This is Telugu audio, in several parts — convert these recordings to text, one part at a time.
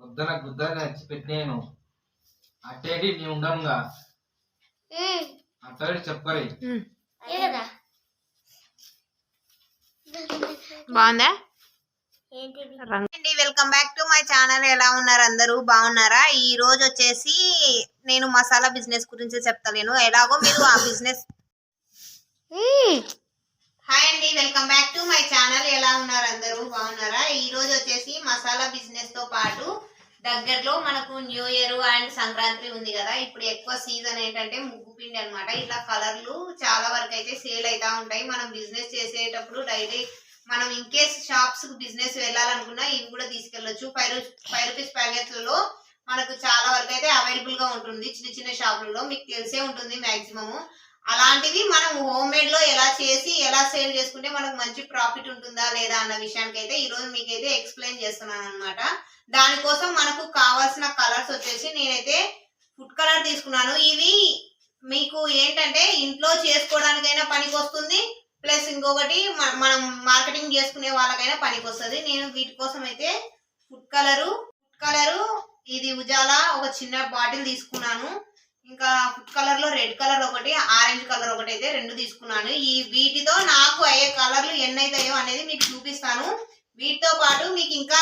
పొద్దున గుద్దగా వచ్చి పెట్టాను అట్టేటి నీ ఉండముగా అట్టేటి చెప్పరి బాగుందా? Welcome back to my channel. ఎలా ఉన్నారు అందరూ? బాగున్నారా? ఈ రోజు వచ్చేసి నేను మసాలా బిజినెస్ గురించి చెప్తాను. ఎలాగో మీరు ఆ బిజినెస్. హాయ్ అండి, welcome back to my channel. ఎలా ఉన్నారు అందరూ? బాగున్నారా? ఈ రోజు వచ్చేసి మసాలా బిజినెస్ తో పాటు దగ్గరలో మనకు న్యూ ఇయర్ అండ్ సంక్రాంతి ఉంది కదా. ఇప్పుడు ఎక్కువ సీజన్ ఏంటంటే ముగ్గు పిండి అనమాట. ఇట్లా కలర్లు చాలా వరకు అయితే సేల్ అవుతా ఉంటాయి. మనం బిజినెస్ చేసేటప్పుడు డైలీ మనం ఇన్ కేస్ షాప్స్ కు బిజినెస్ వెళ్ళాలనుకున్నా ఇవి కూడా తీసుకెళ్లొచ్చు. 5 రూపీస్ ప్యాకెట్లలో మనకు చాలా వరకు అయితే అవైలబుల్ గా ఉంటుంది. చిన్న చిన్న షాపులలో మీకు తెలిసే ఉంటుంది మాక్సిమము. అలాంటివి మనం హోమ్ మేడ్ లో ఎలా చేసి ఎలా సేల్ చేసుకుంటే మనకు మంచి ప్రాఫిట్ ఉంటుందా లేదా అన్న విషయానికి అయితే ఈ రోజు మీకైతే ఎక్స్ప్లెయిన్ చేస్తున్నాను అనమాట. దానికోసం మనకు కావాల్సిన కలర్స్ వచ్చేసి నేనైతే ఫుడ్ కలర్ తీసుకున్నాను. ఇవి మీకు ఏంటంటే ఇంట్లో చేసుకోవడానికైనా పనికి వస్తుంది, ప్లస్ ఇంకొకటి మనం మార్కెటింగ్ చేసుకునే వాళ్ళకైనా పనికి వస్తుంది. నేను వీటి కోసం అయితే ఫుడ్ కలరు ఇది ఉజాలా ఒక చిన్న బాటిల్ తీసుకున్నాను. ఇంకా ఫుడ్ కలర్ లో రెడ్ కలర్ ఒకటి, ఆరెంజ్ కలర్ ఒకటి అయితే 2 తీసుకున్నాను. ఈ వీటితో నాకు అయ్యే కలర్లు ఎన్నైతాయో అనేది మీకు చూపిస్తాను. వీటితో పాటు మీకు ఇంకా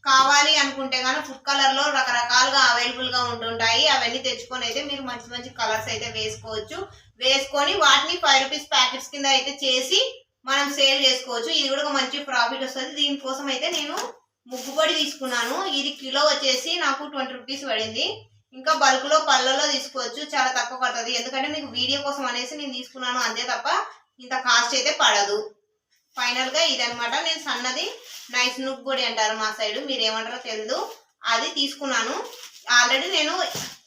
కావాలి అనుకుంటే కానీ ఫుడ్ కలర్ లో రకరకాలుగా అవైలబుల్ గా ఉంటుంటాయి. అవన్నీ తెచ్చుకొని అయితే మీరు మంచి మంచి కలర్స్ అయితే వేసుకోవచ్చు. వేసుకొని వాటిని 5 రూపీస్ ప్యాకెట్స్ కింద అయితే చేసి మనం సేల్ చేసుకోవచ్చు. ఇది కూడా ఒక మంచి ప్రాఫిట్ వస్తుంది. దీనికోసం అయితే నేను ముగ్గు పొడి తీసుకున్నాను. ఇది కిలో వచ్చేసి నాకు 20 రూపీస్ పడింది. ఇంకా బల్క్ లో పళ్ళలో తీసుకోవచ్చు, చాలా తక్కువ పడుతుంది. ఎందుకంటే మీకు వీడియో కోసం అనేసి నేను తీసుకున్నాను అంతే తప్ప ఇంత కాస్ట్ అయితే పడదు. ఫైనల్ గా ఇదనమాట. నేను సన్నది నైస్ నుగ్ పొడి అంటారు మా సైడ్, మీరు ఏమంటారో తెలియదు, అది తీసుకున్నాను. ఆల్రెడీ నేను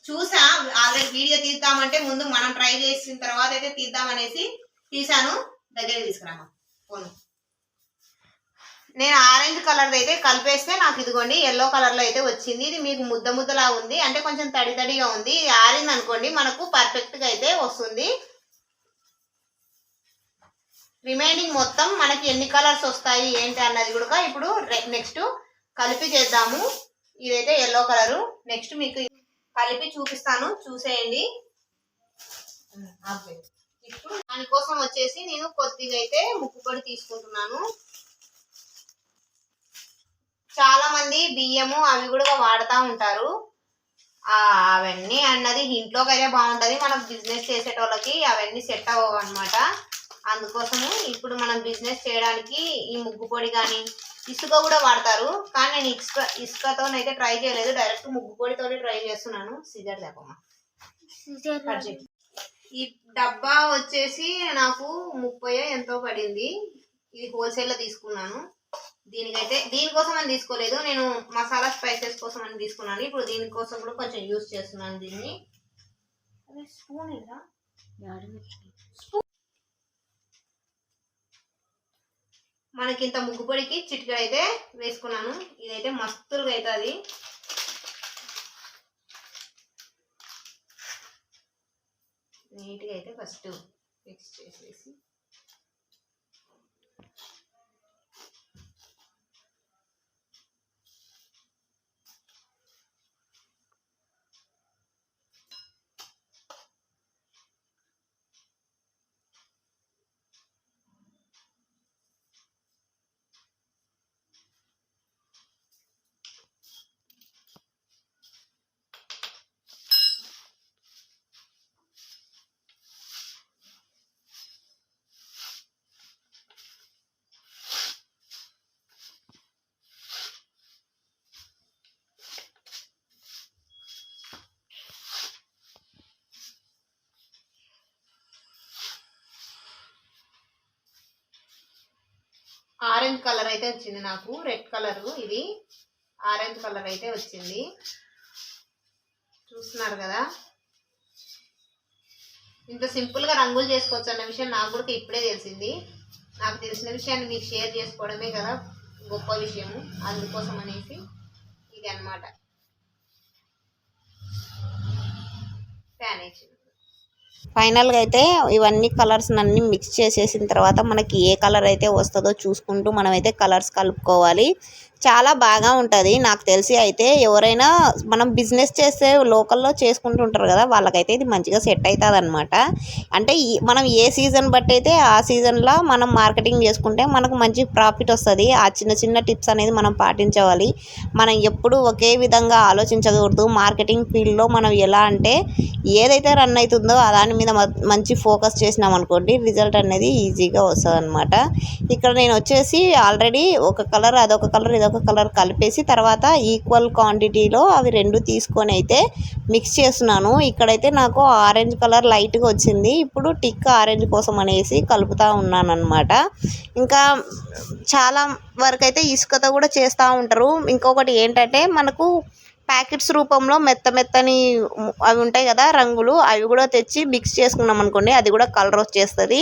చూసా, ఆల్రెడీ వీడియో తీద్దామంటే ముందు మనం ట్రై చేసిన తర్వాత అయితే తీద్దామనేసి తీసాను. దగ్గరికి తీసుకురామా ఫోన్. నేను ఆరెంజ్ కలర్ అయితే కలిపేస్తే నాకు ఇదిగోండి ఎల్లో కలర్ లో అయితే వచ్చింది. ఇది మీకు ముద్ద ముద్దలా ఉంది, అంటే కొంచెం తడి తడిగా ఉంది. ఇది ఆరింది అనుకోండి మనకు పర్ఫెక్ట్ గా అయితే వస్తుంది. రిమైనింగ్ మొత్తం మనకి ఎన్ని కలర్స్ వస్తాయి ఏంటి అన్నది కూడా ఇప్పుడు నెక్స్ట్ కలిపి చేద్దాము. ఇదైతే ఎల్లో కలరు. నెక్స్ట్ మీకు కలిపి చూపిస్తాను, చూసేయండి. ఇప్పుడు దానికోసం వచ్చేసి నేను కొద్దిగా అయితే ముగ్గు పొడి తీసుకుంటున్నాను. చాలా మంది బియ్యము అవి కూడా వాడుతూ ఉంటారు. అవన్నీ అన్నది ఇంట్లోకి అయితే బాగుంటుంది, మనం బిజినెస్ చేసేటోళ్ళకి అవన్నీ సెట్ అవ్వవు అనమాట. అందుకోసము ఇప్పుడు మనం బిజినెస్ చేయడానికి ఈ ముగ్గు పొడి కానీ ఇసుక కూడా వాడతారు. కానీ నేను ఇసుకతోనైతే ట్రై చేయలేదు, డైరెక్ట్ ముగ్గు పొడితో ట్రై చేస్తున్నాను. సిజర్ లేకమ్మా. ఈ డబ్బా వచ్చేసి నాకు 30 ఎంతో పడింది. ఇది హోల్సేల్ లో తీసుకున్నాను. దీనికోసం అని తీసుకోలేదు, నేను మసాలా స్పైసెస్ కోసం అని తీసుకున్నాను. ఇప్పుడు దీనికోసం కూడా కొంచెం యూజ్ చేస్తున్నాను దీన్ని. స్పూన్ ఇలా మనకి ఇంత ముగ్గు పొడికి చిటికెడు అయితే వేసుకున్నాను. ఇదైతే మస్తులుగా అవుతుంది. నీట్గా అయితే ఫస్ట్ మిక్స్ చేసేసి ఆరెంజ్ కలర్ అయితే వచ్చింది నాకు. రెడ్ కలర్, ఇది ఆరెంజ్ కలర్ అయితే వచ్చింది. చూస్తున్నారు కదా, ఇంత సింపుల్ గా రంగులు చేసుకోవచ్చు అన్న విషయం నాకు కూడా ఇప్పుడే తెలిసింది. నాకు తెలిసిన విషయాన్ని మీకు షేర్ చేసుకోవడమే కదా గొప్ప విషయము. అందుకోసం అనేసి ఇది అన్నమాట. ఫ్యాన్ వేసింది. ఫైనల్గా అయితే ఇవన్నీ కలర్స్ అన్నీ మిక్స్ చేసేసిన తర్వాత మనకి ఏ కలర్ అయితే వస్తుందో చూసుకుంటూ మనమైతే కలర్స్ కలుపుకోవాలి. చాలా బాగా ఉంటుంది నాకు తెలిసి. అయితే ఎవరైనా మనం బిజినెస్ చేస్తే లోకల్లో చేసుకుంటుంటారు కదా, వాళ్ళకైతే ఇది మంచిగా సెట్ అవుతుంది అనమాట. అంటే మనం ఏ సీజన్ బట్టి అయితే ఆ సీజన్లో మనం మార్కెటింగ్ చేసుకుంటే మనకు మంచి ప్రాఫిట్ వస్తుంది. ఆ చిన్న చిన్న టిప్స్ అనేది మనం పాటించవాలి. మనం ఎప్పుడు ఒకే విధంగా ఆలోచించకూడదు. మార్కెటింగ్ ఫీల్డ్లో మనం ఎలా అంటే ఏదైతే రన్ అవుతుందో దాని మీద మంచి ఫోకస్ చేసినాం అనుకోండి, రిజల్ట్ అనేది ఈజీగా వస్తుంది అనమాట. ఇక్కడ నేను వచ్చేసి ఆల్రెడీ ఒక కలర్ అదొక కలర్ ఇదొక కలర్ కలిపేసి తర్వాత ఈక్వల్ క్వాంటిటీలో అవి రెండు తీసుకొని అయితే మిక్స్ చేస్తున్నాను. ఇక్కడైతే నాకు ఆరెంజ్ కలర్ లైట్గా వచ్చింది. ఇప్పుడు టిక్ ఆరెంజ్ కోసం అనేసి కలుపుతూ ఉన్నాను అనమాట. ఇంకా చాలా వరకు అయితే ఇసుకతో కూడా చేస్తూ ఉంటారు. ఇంకొకటి ఏంటంటే మనకు ప్యాకెట్స్ రూపంలో మెత్తని అవి ఉంటాయి కదా రంగులు, అవి కూడా తెచ్చి మిక్స్ చేసుకున్నాం అనుకోండి, అది కూడా కలర్ వచ్చేస్తుంది.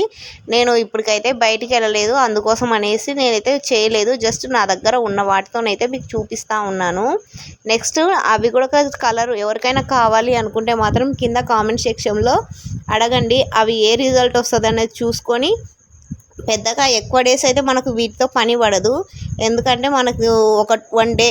నేను ఇప్పటికైతే బయటికి వెళ్ళలేదు, అందుకోసం అనేసి నేనైతే చేయలేదు. జస్ట్ నా దగ్గర ఉన్న వాటితోనైతే మీకు చూపిస్తూ ఉన్నాను. నెక్స్ట్ అవి కూడా కలర్ ఎవరికైనా కావాలి అనుకుంటే మాత్రం కింద కామెంట్ సెక్షన్లో అడగండి. అవి ఏ రిజల్ట్ వస్తుంది అనేది చూసుకొని పెద్దగా ఎక్కువ డేస్ అయితే మనకు వీటితో పని పడదు. ఎందుకంటే మనకు ఒక 1 డే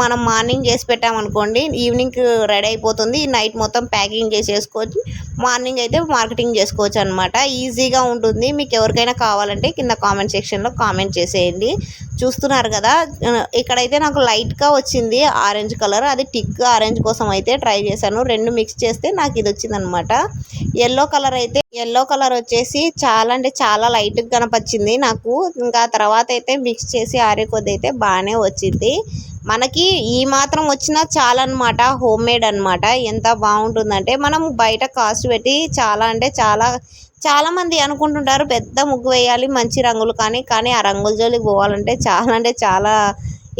మనం మార్నింగ్ చేసి పెట్టామనుకోండి, ఈవినింగ్ రెడీ అయిపోతుంది. నైట్ మొత్తం ప్యాకింగ్ చేసేసుకోవచ్చు, మార్నింగ్ అయితే మార్కెటింగ్ చేసుకోవచ్చు అనమాట. ఈజీగా ఉంటుంది. మీకు ఎవరికైనా కావాలంటే కింద కామెంట్ సెక్షన్లో కామెంట్ చేసేయండి. చూస్తున్నారు కదా, ఇక్కడైతే నాకు లైట్గా వచ్చింది ఆరెంజ్ కలర్, అది టిక్ ఆరెంజ్ కోసం అయితే ట్రై చేశాను. రెండు మిక్స్ చేస్తే నాకు ఇది వచ్చిందనమాట. ఎల్లో కలర్ వచ్చేసి చాలా అంటే చాలా లైట్గా కనపచ్చింది నాకు. ఇంకా తర్వాత అయితే మిక్స్ చేసి ఆరే కొద్ది అయితే బాగానే వచ్చింది. మనకి ఈ మాత్రం వచ్చినా చాలా అనమాట. హోమ్ మేడ్ అనమాట. ఎంత బాగుంటుందంటే మనం బయట కాస్ట్ పెట్టి చాలా అంటే చాలా మంది అనుకుంటుంటారు పెద్ద ముగ్గు వేయాలి మంచి రంగులు, కానీ ఆ రంగుల జోలికి పోవాలంటే చాలా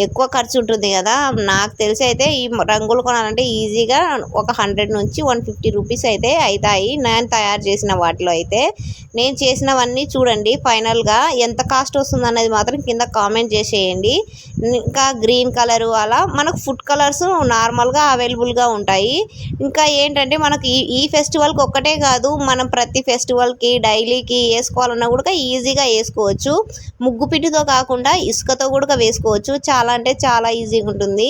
ఎక్కువ ఖర్చు ఉంటుంది కదా. నాకు తెలిసి అయితే ఈ రంగులు కొనాలంటే ఈజీగా ఒక 100 నుంచి 150 రూపీస్ అయితే అవుతాయి. నేను తయారు చేసిన వాటిలో అయితే నేను చేసినవన్నీ చూడండి. ఫైనల్గా ఎంత కాస్ట్ వస్తుంది అనేది మాత్రం కింద కామెంట్ చేసేయండి. ఇంకా గ్రీన్ కలరు అలా మనకు ఫుడ్ కలర్స్ నార్మల్గా అవైలబుల్గా ఉంటాయి. ఇంకా ఏంటంటే మనకు ఈ ఫెస్టివల్కి ఒక్కటే కాదు, మనం ప్రతి ఫెస్టివల్కి డైలీకి వేసుకోవాలన్నా కూడా ఈజీగా వేసుకోవచ్చు. ముగ్గు పిండితో కాకుండా ఇసుకతో కూడా వేసుకోవచ్చు. చాలా అంటే చాలా ఈజీగా ఉంటుంది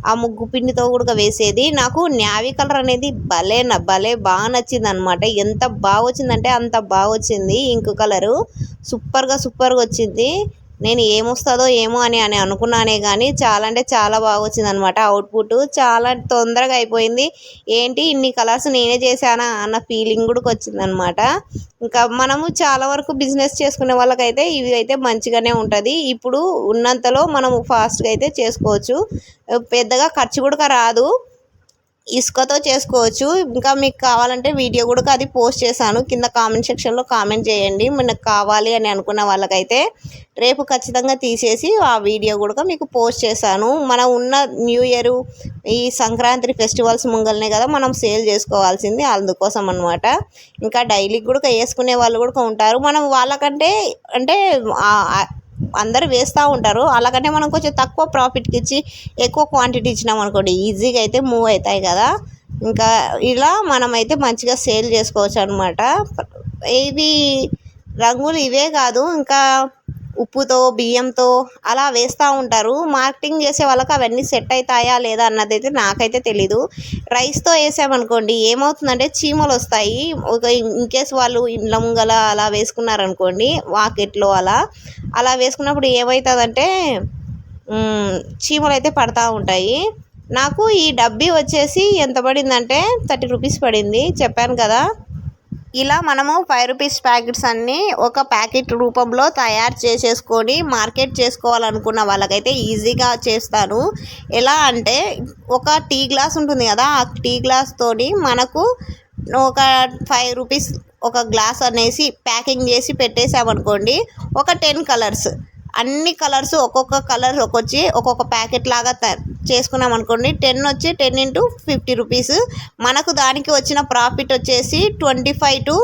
ఆ ముగ్గు పిండితో కూడా వేసేది. నాకు నేవీ కలర్ అనేది భలే బాగా నచ్చింది అనమాట. ఎంత బాగా వచ్చిందంటే అంత బాగా వచ్చింది. ఇంక్ కలరు సూపర్గా వచ్చింది. నేను ఏమొస్తుందో ఏమో అని అనుకున్నానే కానీ చాలా అంటే చాలా బాగా వచ్చింది అనమాట. అవుట్పుట్ చాలా తొందరగా అయిపోయింది. ఏంటి ఇన్ని కలర్స్ నేనే చేశానా అన్న ఫీలింగ్ కూడా వచ్చిందనమాట. ఇంకా మనము చాలా వరకు బిజినెస్ చేసుకునే వాళ్ళకైతే ఇవి అయితే మంచిగానే ఉంటుంది. ఇప్పుడు ఉన్నంతలో మనము ఫాస్ట్గా అయితే చేసుకోవచ్చు. పెద్దగా ఖర్చు కూడా రాదు. ఇసుకతో చేసుకోవచ్చు. ఇంకా మీకు కావాలంటే వీడియో కూడా అది పోస్ట్ చేశాను. కింద కామెంట్ సెక్షన్లో కామెంట్ చేయండి. మనకు కావాలి అని అనుకున్న వాళ్ళకైతే రేపు ఖచ్చితంగా తీసేసి ఆ వీడియో కూడా మీకు పోస్ట్ చేశాను. మనం ఉన్న న్యూ ఇయర్ ఈ సంక్రాంతి ఫెస్టివల్స్ ముంగల్నే కదా మనం సేల్ చేసుకోవాల్సింది, అందుకోసం అనమాట. ఇంకా డైలీ కూడా వేసుకునే వాళ్ళు కూడా ఉంటారు. మనం వాళ్ళకంటే అంటే అందరూ వేస్తూ ఉంటారు. అలాగంటే మనం కొంచెం తక్కువ ప్రాఫిట్కి ఇచ్చి ఎక్కువ క్వాంటిటీ ఇచ్చినాం అనుకోండి, ఈజీగా అయితే మూవ్ అవుతాయి కదా. ఇంకా ఇలా మనమైతే మంచిగా సేల్ చేసుకోవచ్చు అనమాట. ఇది రంగులు ఇవే కాదు, ఇంకా ఉప్పుతో బియ్యంతో అలా వేస్తూ ఉంటారు. మార్కెటింగ్ చేసే వాళ్ళకి అవన్నీ సెట్ అవుతాయా లేదా అన్నదైతే నాకైతే తెలీదు. రైస్తో వేసామనుకోండి ఏమవుతుందంటే చీమలు వస్తాయి. ఒక ఇన్కేస్ వాళ్ళు ఇండ్ల ముంగల అలా వేసుకున్నారనుకోండి, వాకెట్లో అలా వేసుకున్నప్పుడు ఏమవుతుందంటే చీమలు అయితే పడతా ఉంటాయి. నాకు ఈ డబ్బీ వచ్చేసి ఎంత పడిందంటే 30 రూపీస్ పడింది, చెప్పాను కదా. ఇలా మనము 5 రూపీస్ ప్యాకెట్స్ అన్నీ ఒక ప్యాకెట్ రూపంలో తయారు చేసేసుకొని మార్కెట్ చేసుకోవాలనుకున్న వాళ్ళకైతే ఈజీగా చేస్తాను. ఎలా అంటే ఒక టీ గ్లాస్ ఉంటుంది కదా, ఆ టీ గ్లాస్తోని మనకు ఒక 5 రూపీస్ ఒక గ్లాస్ అనేసి ప్యాకింగ్ చేసి పెట్టేసామనుకోండి, ఒక 10 కలర్స్ అన్ని కలర్స్ ఒక్కొక్క కలర్ ఒక్కొక్క ప్యాకెట్ లాగా చేసుకున్నాం అనుకోండి, 10 ఇంటూ 50 రూపీస్. మనకు దానికి వచ్చిన ప్రాఫిట్ వచ్చేసి 25 to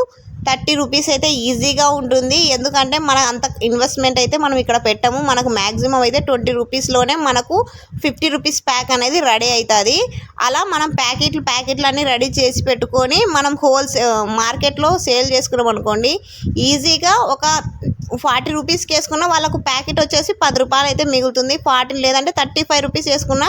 30 రూపీస్ అయితే ఈజీగా ఉంటుంది. ఎందుకంటే మన అంత ఇన్వెస్ట్మెంట్ అయితే మనం ఇక్కడ పెట్టాము. మనకు మ్యాక్సిమం అయితే 20 రూపీస్లోనే మనకు 50 రూపీస్ ప్యాక్ అనేది రెడీ అవుతుంది. అలా మనం ప్యాకెట్లు అన్నీ రెడీ చేసి పెట్టుకొని మనం మార్కెట్లో సేల్ చేసుకున్నాం అనుకోండి, ఈజీగా ఒక 40 రూపీస్కి వేసుకున్న వాళ్ళకు ప్యాకెట్ వచ్చేసి 10 రూపాయలు అయితే మిగులుతుంది. 40 లేదంటే 35 రూపీస్ వేసుకున్న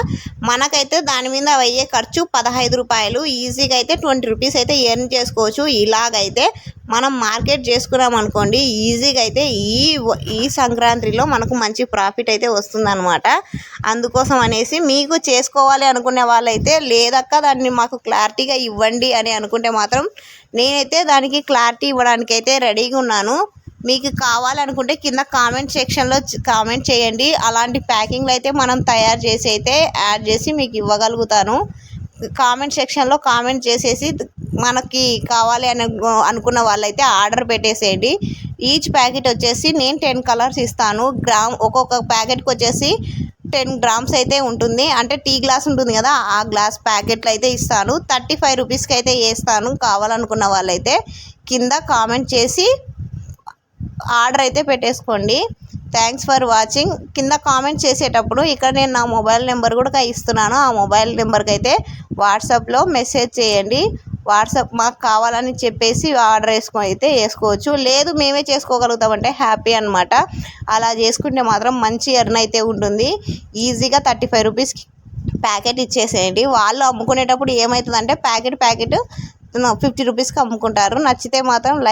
మనకైతే దాని మీద అయ్యే ఖర్చు 15 రూపాయలు. ఈజీగా అయితే 20 రూపీస్ అయితే ఎర్న్ చేసుకోవచ్చు. ఇలాగైతే మనం మార్కెట్ చేసుకున్నాం అనుకోండి, ఈజీగా అయితే ఈ సంక్రాంతిలో మనకు మంచి ప్రాఫిట్ అయితే వస్తుందన్నమాట. అందుకోసం అనేసి మీకు చేసుకోవాలి అనుకునే వాళ్ళైతే లేదక్క దాన్ని మాకు క్లారిటీగా ఇవ్వండి అని అనుకుంటే మాత్రం నేనైతే దానికి క్లారిటీ ఇవ్వడానికి అయితే రెడీగా ఉన్నాను. మీకు కావాలనుకుంటే కింద కామెంట్ సెక్షన్లో కామెంట్ చేయండి. అలాంటి ప్యాకింగ్లు అయితే మనం తయారు చేసి అయితే యాడ్ చేసి మీకు ఇవ్వగలుగుతాను. కామెంట్ సెక్షన్లో కామెంట్ చేసేసి మనకి కావాలి అని అనుకున్న వాళ్ళైతే ఆర్డర్ పెట్టేసేయండి. ఈచ్ ప్యాకెట్ వచ్చేసి నేను 10 కలర్స్ ఇస్తాను. ఒక్కొక్క ప్యాకెట్కి వచ్చేసి 10 గ్రామ్స్ అయితే ఉంటుంది. అంటే టీ గ్లాస్ ఉంటుంది కదా, ఆ గ్లాస్ ప్యాకెట్లు అయితే ఇస్తాను. 35 రూపీస్కి అయితే వేస్తాను. కావాలనుకున్న వాళ్ళైతే కింద కామెంట్ చేసి ఆర్డర్ అయితే పెట్టేసుకోండి. Thanks for watching. కింద కామెంట్ చేసేటప్పుడు ఇక్కడ నేను నా మొబైల్ నెంబర్ కూడా ఇస్తున్నాను. ఆ మొబైల్ నెంబర్కి అయితే వాట్సాప్లో మెసేజ్ చేయండి. వాట్సాప్ మాకు కావాలని చెప్పేసి ఆర్డర్ వేసుకోవచ్చు. లేదు మేమే చేసుకోగలుగుతామంటే హ్యాపీ అనమాట. అలా చేసుకుంటే మాత్రం మంచి ఎర్న్ అయితే ఉంటుంది. ఈజీగా 35 రూపీస్కి ప్యాకెట్ ఇచ్చేసేయండి. వాళ్ళు అమ్ముకునేటప్పుడు ఏమవుతుందంటే ప్యాకెట్ 50 రూపీస్కి అమ్ముకుంటారు. నచ్చితే మాత్రం లైక్